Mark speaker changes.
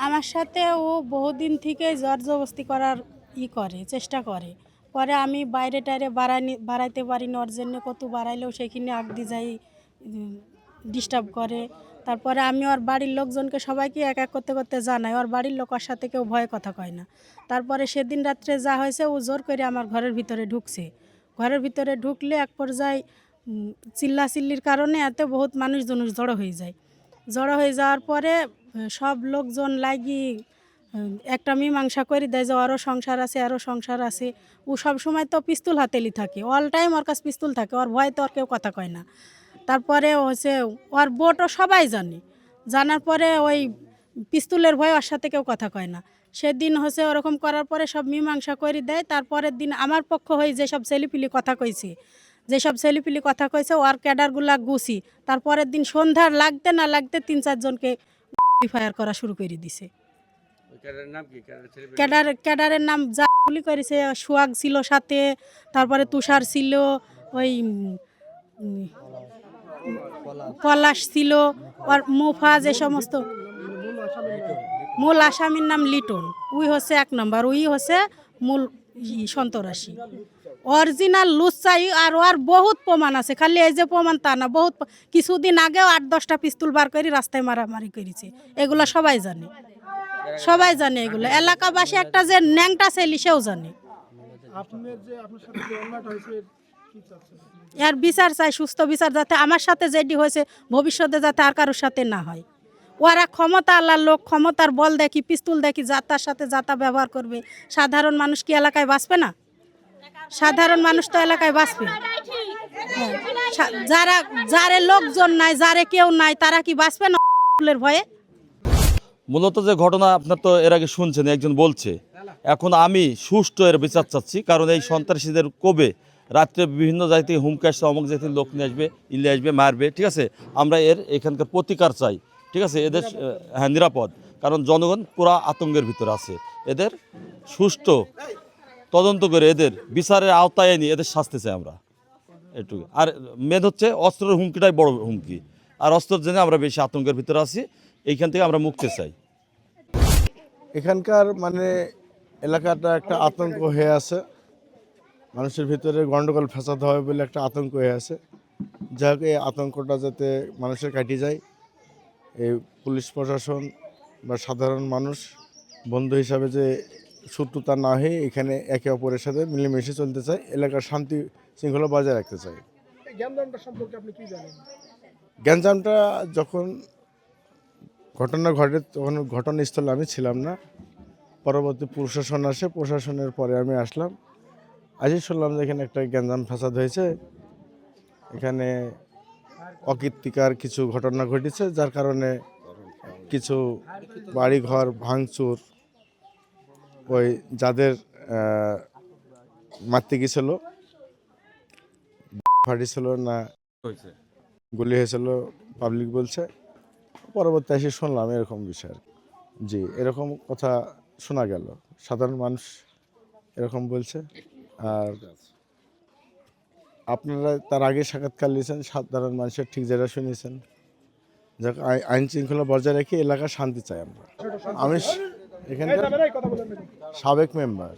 Speaker 1: আমার সাথে ও বহুদিন থেকে জবরদস্তি করার করে চেষ্টা করে। পরে আমি বাইরে টাইরে বাড়াইতে পারি না, ওর জন্য কত বাড়াইলেও সেখানে আগদি যাই, ডিস্টার্ব করে। তারপরে আমি ওর বাড়ির লোকজনকে সবাইকে এক এক করতে করতে জানাই, ওর বাড়ির লোক ওর সাথে কেউ ভয়ে কথা কয় না। তারপরে সেদিন রাত্রে যা হয়েছে, ও জোর করে আমার ঘরের ভিতরে ঢুকছে। ঘরের ভিতরে ঢুকলে এক পর্যায়ে চিল্লাচিল্লির কারণে এতে বহুত মানুষজন জড়ো হয়ে যায়। জড়ো হয়ে যাওয়ার পরে সব লোকজন লাগি একটা মীমাংসা করে দেয় যে আরও সংসার আছে, আরও সংসার আছে। ও সবসময় তো পিস্তল হাতেলি থাকে, অল টাইম ওর কাছে পিস্তল থাকে, ওর ভয় তো আর কেউ কথা কয় না। তারপরে হচ্ছে ওর বোটও সবাই জানে, জানার পরে ওই পিস্তলের ভয় ওর সাথে কেউ কথা কয় না। সেদিন হচ্ছে ওরকম করার পরে সব মীমাংসা করে দেয়। তারপরের দিন আমার পক্ষ হয়ে যেসব ছেলেপিলি কথা কইছে, ওর ক্যাডারগুলা গুছি। তারপরের দিন সন্ধ্যার লাগতে না লাগতে ৩-৪ জনকে ফায়ার করা শুরু করে দিছে। ক্যাডারের নাম যা গুলি করেছে, সোহাগ ছিল সাথে, তারপরে তুষার ছিল, ওই পলাশ ছিল, আর মুফাজ, এই সমস্ত। মূল আসামির নাম লিটন, উই হচ্ছে ১ নম্বর, উই হচ্ছে মূল সন্তরাসী অরিজিনাল লুচ্চাই। আর ওর বহুত প্রমাণ আছে, খালি এই যে প্রমাণ তা না, বহুত কিছুদিন আগেও ৮-১০টা পিস্তল বার করে রাস্তায় মারামারি করেছে। এগুলো সবাই জানে, সবাই জানে এগুলো, এলাকাবাসী একটা যে ন্যাংটা ছেলে সেও জানে। এর বিচার চাই, সুস্থ বিচার, যাতে আমার সাথে যেটি হয়েছে ভবিষ্যতে যাতে আর কারোর সাথে না হয়। ওরা ক্ষমতা আল্লাহর লোক, ক্ষমতার বল দেখি, পিস্তল দেখি, যাতার সাথে যাতা ব্যবহার করবে। সাধারণ মানুষ কি এলাকায় বাঁচবে না? সাধারণ মানুষ তো এলাকায় বাঁচবে। যারে লোকজন নাই, যারে কেউ নাই, তারা কি বাঁচবে না ভয়ে?
Speaker 2: মূলত যে ঘটনা আপনার তো এর আগে শুনছেন, একজন বলছে, এখন আমি সুষ্ঠু এর বিচার চাচ্ছি। কারণ এই সন্ত্রাসীদের কবে রাত্রে বিভিন্ন জায়গা থেকে হুমকি আসছে, অমুক জাতির লোক নিয়ে আসবে, ইলে আসবে, মারবে, ঠিক আছে। আমরা এখানকার প্রতিকার চাই, ঠিক আছে। এদের হ্যাঁ নিরাপদ, কারণ জনগণ পুরা আতঙ্কের ভিতরে আছে। এদের সুষ্ঠু তদন্ত করে এদের বিচারের আওতায় এনে এদের শাস্তি চাই আমরা, এটুকু। আর মেন হচ্ছে অস্ত্রের হুমকিটাই বড় হুমকি, আর অস্ত্রের জন্য আমরা বেশি আতঙ্কের ভিতরে আছি। এইখান থেকে আমরা মুক্তি চাই।
Speaker 3: এখানকার এলাকাটা একটা আতঙ্ক হয়ে আছে, মানুষের ভিতরে গন্ডগোল ফ্যাসাদ হবে বলে একটা আতঙ্ক হয়ে আছে। যাই হোক, এই আতঙ্কটা যাতে মানুষের কাটিয়ে যায়, এই পুলিশ প্রশাসন বা সাধারণ মানুষ বন্ধু হিসাবে যে শত্রুতা না হয়ে এখানে একে অপরের সাথে মিলেমিশে চলতে চায়, এলাকার শান্তি শৃঙ্খলা বজায় রাখতে চায়।
Speaker 4: গ্যাঞ্জামটা সম্পর্কে আপনি কি জানেন?
Speaker 3: গ্যাঞ্জামটা যখন ঘটনা ঘটে তখন ঘটনাস্থলে আমি ছিলাম না, পরবর্তী প্রশাসন আসে, প্রশাসনের পরে আমি আসলাম। আজই শুনলাম যে এখানে একটা গ্যাঞ্জাম ফাসাদ হয়েছে, এখানে অকীর্তিকার কিছু ঘটনা ঘটেছে, যার কারণে কিছু বাড়িঘর ভাঙচুর, ওই যাদের মারতে গেছিল ফাটিছিল না গুলি হয়েছিল পাবলিক বলছে। পরবর্তী এসে শুনলাম এরকম বিষয়। জি, এরকম কথা শোনা গেল, সাধারণ মানুষ এরকম বলছে। আর আপনারা তার আগে সাক্ষাৎকার নিয়েছেন, সাধারণ মানুষের ঠিক যেটা শুনিয়েছেন। যাক, আইন শৃঙ্খলা বজায় রেখে এলাকার শান্তি চাই আমরা। আমি এখানকার সাবেক মেম্বার।